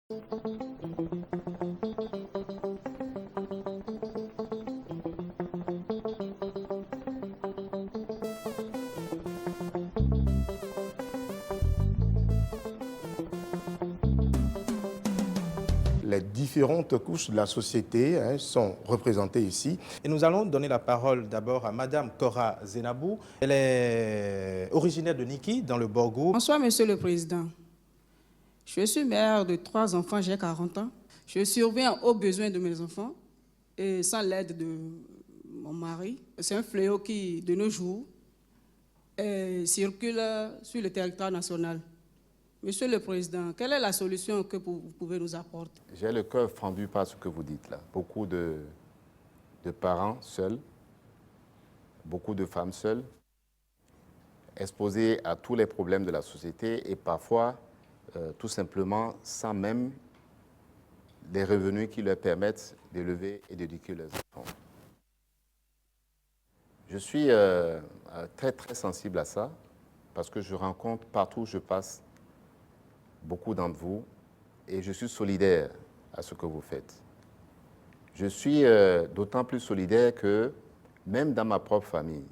Les différentes couches de la société sont représentées ici. Et nous allons donner la parole d'abord à Madame Cora Zenabou. Elle est originaire de Niki, dans le Borgo. Bonsoir, Monsieur le Président. Je suis mère de 3 enfants, j'ai 40 ans. Je surviens aux besoins de mes enfants et sans l'aide de mon mari. C'est un fléau qui, de nos jours, circule sur le territoire national. Monsieur le Président, quelle est la solution que vous pouvez nous apporter? J'ai le cœur fendu par ce que vous dites là. Beaucoup de parents seuls, beaucoup de femmes seules, exposées à tous les problèmes de la société et parfois, tout simplement, sans même des revenus qui leur permettent d'élever et d'éduquer leurs enfants. Je suis très, très sensible à ça parce que je rencontre partout où je passe beaucoup d'entre vous et je suis solidaire à ce que vous faites. Je suis d'autant plus solidaire que même dans ma propre famille,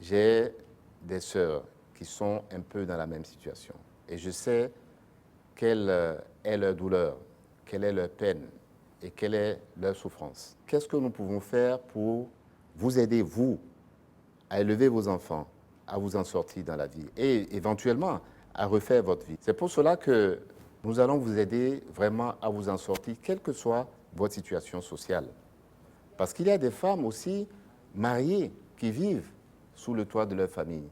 j'ai des sœurs qui sont un peu dans la même situation. Et je sais quelle est leur douleur, quelle est leur peine et quelle est leur souffrance. Qu'est-ce que nous pouvons faire pour vous aider, vous, à élever vos enfants, à vous en sortir dans la vie et éventuellement à refaire votre vie. C'est pour cela que nous allons vous aider vraiment à vous en sortir, quelle que soit votre situation sociale. Parce qu'il y a des femmes aussi mariées qui vivent sous le toit de leur famille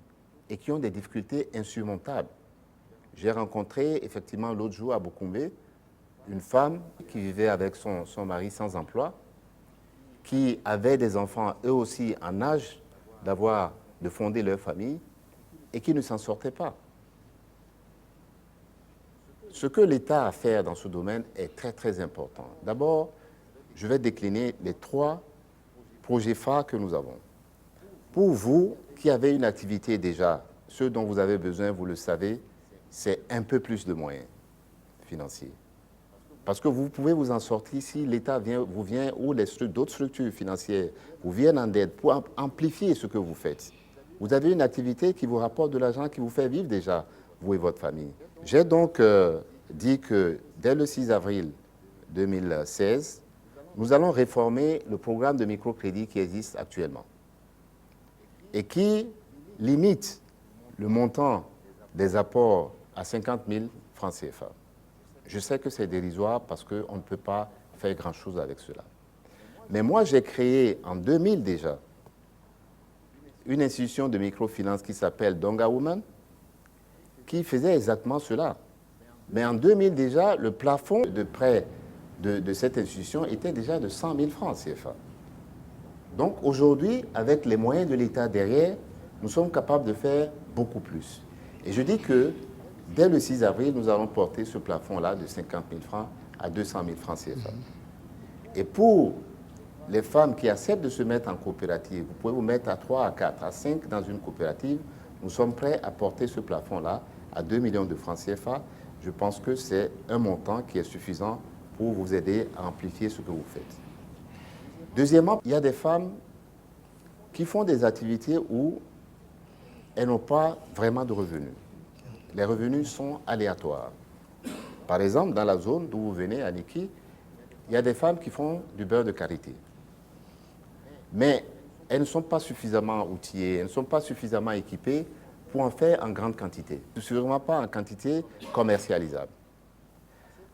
et qui ont des difficultés insurmontables. J'ai rencontré effectivement l'autre jour à Bokoumbe une femme qui vivait avec son mari sans emploi, qui avait des enfants eux aussi en âge de fonder leur famille et qui ne s'en sortaient pas. Ce que l'État a à faire dans ce domaine est très, très important. D'abord, je vais décliner les 3 projets phares que nous avons. Pour vous qui avez une activité déjà, ce dont vous avez besoin, vous le savez, c'est un peu plus de moyens financiers. Parce que vous pouvez vous en sortir si l'État vous vient ou d'autres structures financières vous viennent en aide pour amplifier ce que vous faites. Vous avez une activité qui vous rapporte de l'argent, qui vous fait vivre déjà, vous et votre famille. J'ai donc dit que dès le 6 avril 2016, nous allons réformer le programme de microcrédit qui existe actuellement et qui limite le montant des apports à 50 000 francs CFA. Je sais que c'est dérisoire parce qu'on ne peut pas faire grand-chose avec cela. Mais moi, j'ai créé en 2000 déjà une institution de microfinance qui s'appelle Donga Women, qui faisait exactement cela. Mais en 2000 déjà, le plafond de prêt de cette institution était déjà de 100 000 francs CFA. Donc aujourd'hui, avec les moyens de l'État derrière, nous sommes capables de faire beaucoup plus. Et je dis que dès le 6 avril, nous allons porter ce plafond-là de 50 000 francs à 200 000 francs CFA. Et pour les femmes qui acceptent de se mettre en coopérative, vous pouvez vous mettre à 3, à 4, à 5 dans une coopérative. Nous sommes prêts à porter ce plafond-là à 2 millions de francs CFA. Je pense que c'est un montant qui est suffisant pour vous aider à amplifier ce que vous faites. Deuxièmement, il y a des femmes qui font des activités où elles n'ont pas vraiment de revenus. Les revenus sont aléatoires. Par exemple, dans la zone d'où vous venez, à Niki, il y a des femmes qui font du beurre de karité. Mais elles ne sont pas suffisamment outillées, elles ne sont pas suffisamment équipées pour en faire en grande quantité. Sûrement pas en quantité commercialisable.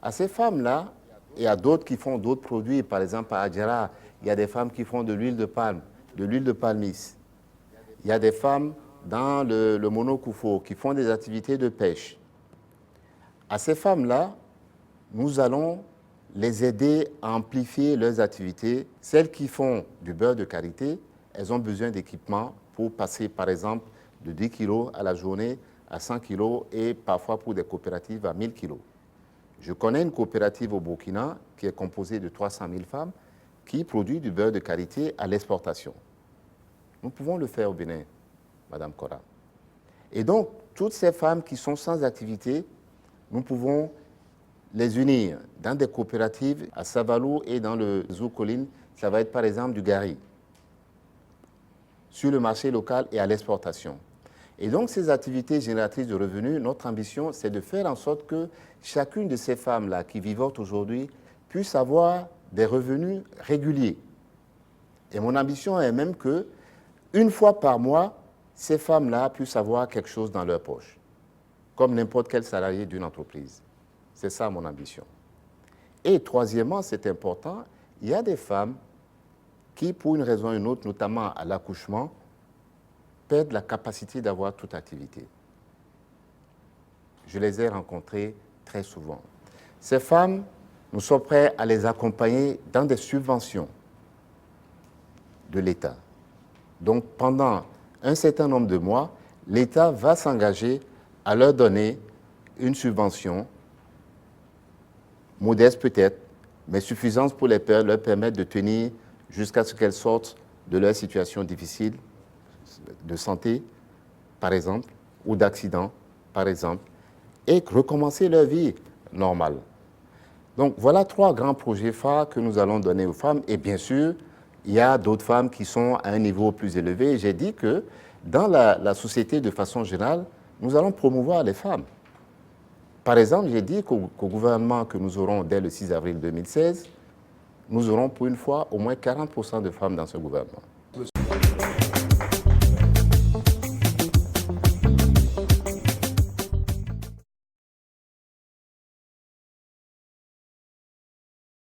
À ces femmes-là, et à d'autres qui font d'autres produits, par exemple à Adjara, il y a des femmes qui font de l'huile de palme, de l'huile de palmiste. Il y a des femmes dans le Monokoufo qui font des activités de pêche. À ces femmes-là, nous allons les aider à amplifier leurs activités. Celles qui font du beurre de karité, elles ont besoin d'équipements pour passer, par exemple, de 10 kilos à la journée à 100 kilos et parfois pour des coopératives à 1000 kilos. Je connais une coopérative au Burkina qui est composée de 300 000 femmes qui produit du beurre de karité à l'exportation. Nous pouvons le faire au Bénin, Madame Cora. Et donc, toutes ces femmes qui sont sans activité, nous pouvons les unir dans des coopératives à Savalou et dans le Zoukoline, ça va être par exemple du gari sur le marché local et à l'exportation. Et donc ces activités génératrices de revenus, notre ambition, c'est de faire en sorte que chacune de ces femmes-là qui vivotent aujourd'hui puisse avoir des revenus réguliers. Et mon ambition est même que, une fois par mois, ces femmes-là puissent avoir quelque chose dans leur poche, comme n'importe quel salarié d'une entreprise. C'est ça mon ambition. Et troisièmement, c'est important, il y a des femmes qui, pour une raison ou une autre, notamment à l'accouchement, perdent la capacité d'avoir toute activité. Je les ai rencontrées très souvent. Ces femmes, nous sommes prêts à les accompagner dans des subventions de l'État. Donc, pendant un certain nombre de mois, l'État va s'engager à leur donner une subvention, modeste peut-être, mais suffisante pour leur permettre de tenir jusqu'à ce qu'elles sortent de leur situation difficile de santé, par exemple, ou d'accident, par exemple, et recommencer leur vie normale. Donc voilà 3 grands projets phares que nous allons donner aux femmes. Et bien sûr, il y a d'autres femmes qui sont à un niveau plus élevé. J'ai dit que dans la société, de façon générale, nous allons promouvoir les femmes. Par exemple, j'ai dit qu'au gouvernement que nous aurons dès le 6 avril 2016, nous aurons pour une fois au moins 40% de femmes dans ce gouvernement.